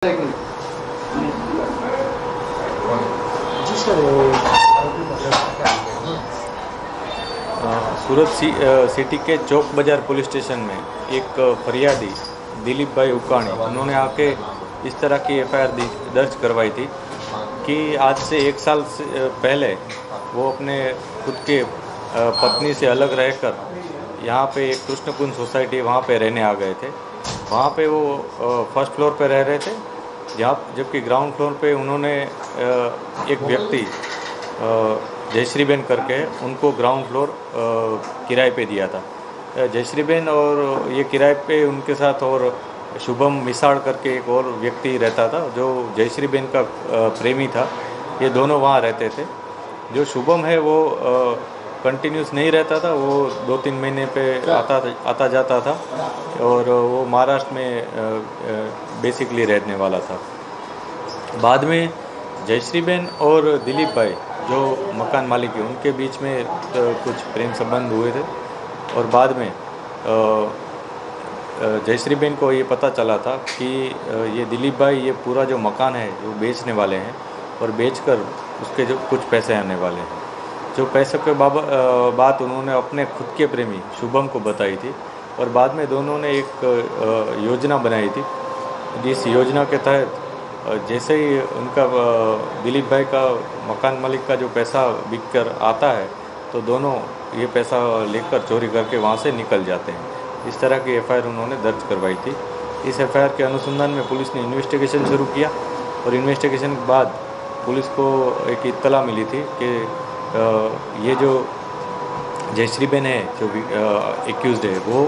जी sir, सूरत city के चौक बाज़ार police station में एक फरियादी दिलीप भाई उकाणी उन्होंने आके इस तरह की एफआईआर दर्ज करवाई थी कि आज से 1 साल पहले वो अपने खुद के पत्नी से अलग रहकर यहाँ पे एक कृष्णकुंज सोसाइटी वहाँ पे रहने आ गए थे। वहाँ पे वो फर्स्ट फ्लोर पे रह रहे थे, जबकि ग्राउंड फ्लोर पे उन्होंने एक व्यक्ति जयश्रीबेन करके उनको ग्राउंड फ्लोर किराए पे दिया था। जयश्रीबेन और ये किराए पे उनके साथ और शुभम मिसाड़ करके एक और व्यक्ति रहता था जो जयश्रीबेन का प्रेमी था। ये दोनों वहाँ रहते थे। जो शुभम है वो कंटिन्यूस नहीं रहता था, वो 2-3 महीने पे आता जाता था और वो महाराष्ट्र में बेसिकली रहने वाला था। बाद में जयश्रीबेन और दिलीप भाई जो मकान मालिक है उनके बीच में कुछ प्रेम संबंध हुए थे और बाद में जयश्रीबेन को ये पता चला था कि ये दिलीप भाई ये पूरा जो मकान है वो बेचने वाले हैं और बेचकर उसके जो कुछ पैसे आने वाले हैं। जो पैसे के बात उन्होंने अपने खुद के प्रेमी शुभम को बताई थी और बाद में दोनों ने एक योजना बनाई थी, जिस योजना के तहत जैसे ही उनका दिलीप भाई का मकान मालिक का जो पैसा बिक कर आता है तो दोनों ये पैसा लेकर चोरी करके वहाँ से निकल जाते हैं। इस तरह की एफआईआर उन्होंने दर्ज करवाई थी। इस एफआईआर के अनुसंधान में पुलिस ने इन्वेस्टिगेशन शुरू किया और इन्वेस्टिगेशन के बाद पुलिस को एक इत्तला मिली थी कि ये जो जयश्रीबेन है जो एक्यूज्ड है वो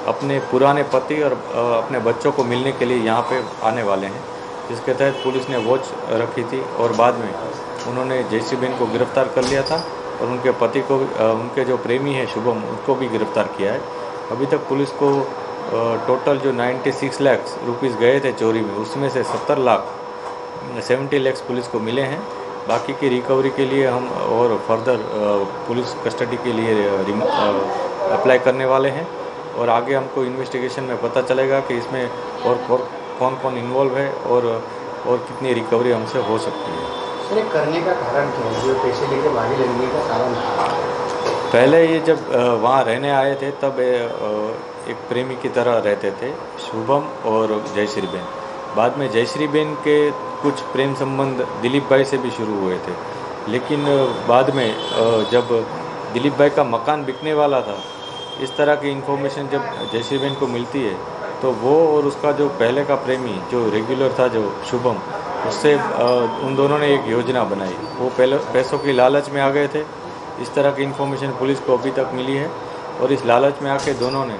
अपने पुराने पति और अपने बच्चों को मिलने के लिए यहाँ पे आने वाले हैं, जिसके तहत पुलिस ने वॉच रखी थी और बाद में उन्होंने जयश्रीबेन को गिरफ्तार कर लिया था और उनके पति को उनके जो प्रेमी है शुभम उनको भी गिरफ्तार किया है। अभी तक पुलिस को टोटल जो 96 लाख रुपीज़ गए थे चोरी में, उसमें से 70 लाख पुलिस को मिले हैं। बाकी की रिकवरी के लिए हम और फर्दर पुलिस कस्टडी के लिए अप्लाई करने वाले हैं और आगे हमको इन्वेस्टिगेशन में पता चलेगा कि इसमें और कौन कौन इन्वॉल्व है और कितनी रिकवरी हमसे हो सकती है। सर, करने का कारण क्या है? जो पैसे लेकर भागे लगने का कारण पहले ये जब वहाँ रहने आए थे तब एक प्रेमी की तरह रहते थे शुभम और जयश्रीबेन। बाद में जयश्रीबेन के कुछ प्रेम संबंध दिलीप भाई से भी शुरू हुए थे, लेकिन बाद में जब दिलीप भाई का मकान बिकने वाला था, इस तरह की इन्फॉर्मेशन जब जयश्रीबेन को मिलती है तो वो और उसका जो पहले का प्रेमी जो रेगुलर था जो शुभम, उससे उन दोनों ने एक योजना बनाई। वो पहले पैसों की लालच में आ गए थे। इस तरह की इन्फॉर्मेशन पुलिस को अभी तक मिली है और इस लालच में आके दोनों ने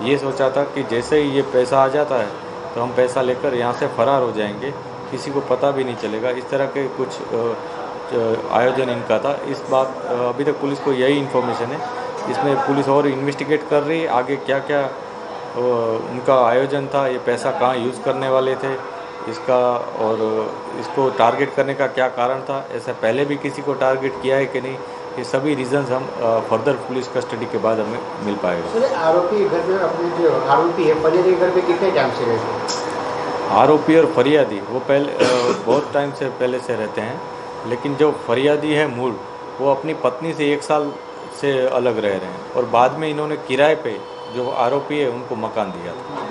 ये सोचा था कि जैसे ही ये पैसा आ जाता है तो हम पैसा लेकर यहाँ से फरार हो जाएंगे, किसी को पता भी नहीं चलेगा। इस तरह के कुछ आयोजन इनका था। इस बात अभी तक पुलिस को यही इन्फॉर्मेशन है। इसमें पुलिस और इन्वेस्टिगेट कर रही है आगे क्या क्या उनका आयोजन था, ये पैसा कहाँ यूज़ करने वाले थे इसका, और इसको टारगेट करने का क्या कारण था, ऐसा पहले भी किसी को टारगेट किया है कि नहीं, ये सभी रीजंस हम फर्दर पुलिस कस्टडी के बाद हमें मिल पाएगा। सर, आरोपी घर में अपने जो आरोपी है फरियादी घर पे कितने टाइम से रहते हैं? आरोपी और फरियादी वो पहले बहुत टाइम से पहले से रहते हैं, लेकिन जो फरियादी है मूल वो अपनी पत्नी से 1 साल से अलग रह रहे हैं और बाद में इन्होंने किराए पे जो आरोपी है उनको मकान दिया था।